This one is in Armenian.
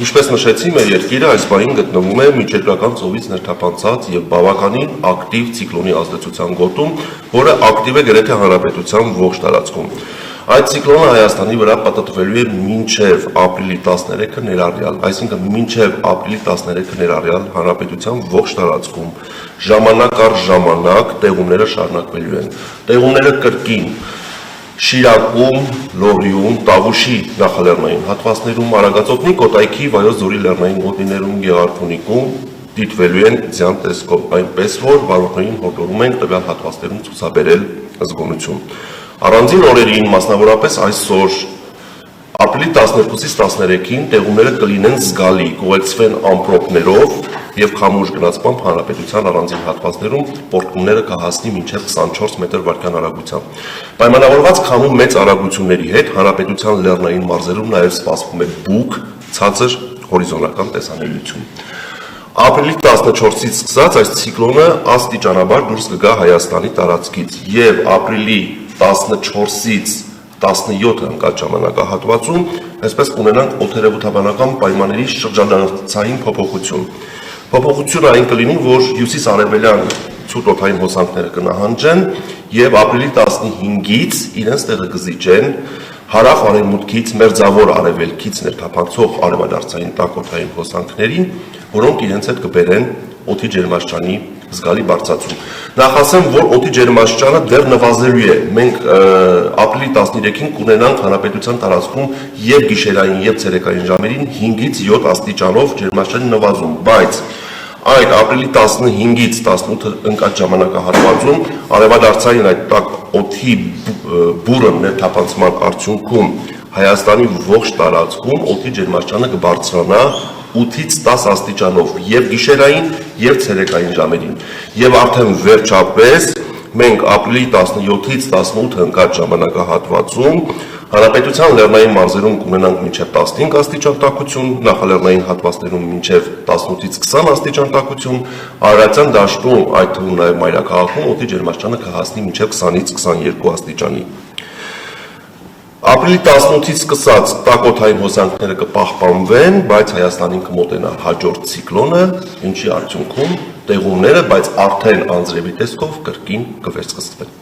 Ինչպես նշեցի, մեր երկիրը այս պահին գտնվում է միջերկրական ծովից ներթափանցած եւ բավականին ակտիվ ցիկլոնի ազդեցության գոտում, որը ակտիվ է գրեթե հանրապետության ողջ տարածքում։ Այդ ցիկլոնը Հայաստանի վրա պատտվելու է մինչև ապրիլի 13-ը ներառյալ, այսինքն մինչև ապրիլի 13-ը ներառյալ հանրապետության ողջ տարածքում ժամանակ առ ժամանակ տեղումները շարունակվելու են։ Տեղումները կրկին Շիրակում, Լոռիում, Տավուշի նախալեռնային հատվածներում, Արագածոտնի, Կոտայքի, Վայոց ձորի լեռնային գոտիներում, Գեղարքունիքում դիտվելու են ձյան տեսքով, այնպես որ վարորդներին հորդորում ենք տվյալ հատվածներում ցուցաբերել զգոնություն։ Առանձին օրերին, մասնավորապես այսօր ապրիլի 12-ից 13-ին տեղումները կլինեն զգալի, կուղեկցվեն ամպրոպներով եւ քամուշ գնացմամբ հանրապետության առանձին հատվածներում պոռթկումները կհասնի մինչև 24 մետր վայրկյան արագությամբ։ Պայմանավորված քամու մեծ արագությունների հետ հանրապետության լեռնային մարզերում նաեւ սպասվում է բուք, ցածր հորիզոնական տեսանելիություն։ Ապրիլի 14-ից սկսած այս ցիկլոնը աստիճանաբար դուրս կգա Հայաստանի տարածքից եւ ապրիլի 14-ից 17 ընկած ժամանակահատվածում այսպես կունենանք օդերևութաբանական պայմանների շրջանառցային փոփոխություն։ Փոփոխությունը այն կլինի, որ հյուսիս-արևելյան ցուրտ օդային հոսանքները կնահանջեն եւ ապրիլի 15-ից իրենց տեղը կզիջեն հարավ-արևմուտքից մերձավոր արևելքից ներթափանցող արևադարձային տաք օդային հոսանքներին, որոնք իրենց հետ կբերեն օդի ջերմաստիճանի զգալի բարձրացում։ Նախ ասեմ, որ օդի ջերմաստիճանը դեռ նվազելու է։ Մենք ապրիլի 13-ին կունենանք հանրապետության տարածքում եւ գիշերային եւ ցերեկային ժամերին 5-ից 7 աստիճանով ջերմաստիճանի նվազում, բայց այդ ապրիլի 15-ից 18 ընկած ժամանակահատվածում արևադարձային այդ տաք օդի բուրըն ներթափանցման արդյունքում Հայաստանի ողջ տարածքում օդի ջերմաստիճանը կբարձրանա 8-ից 10 աստիճանով եւ գիշերային եւ ցերեկային ժամերին։ Եվ արդեն վերջապես մենք ապրիլի 17-ից 18 ընկած ժամանակահատվածում հանրապետության լեռնային մարզերում կունենանք մինչև 15 աստիճան տաքություն, նախալեռնային հատվածներում մինչև 18-ից 20 աստիճան տաքություն, Արարատյան դաշտում, այդ թվում նաեւ մայրաքաղաքում օդի ջերմաստիճանը կհասնի մինչև 20-ից 22 աստիճանի։ Ապրիլի 18-ից սկսած տաք օդային հոսանքները կպահպանվեն, բայց Հայաստանին կմոտենա հաջորդ ցիկլոնը, ինչի արդյունքում տեղումները, բայց արդեն անձրևի տեսքով կրկին կվերսկսվեն։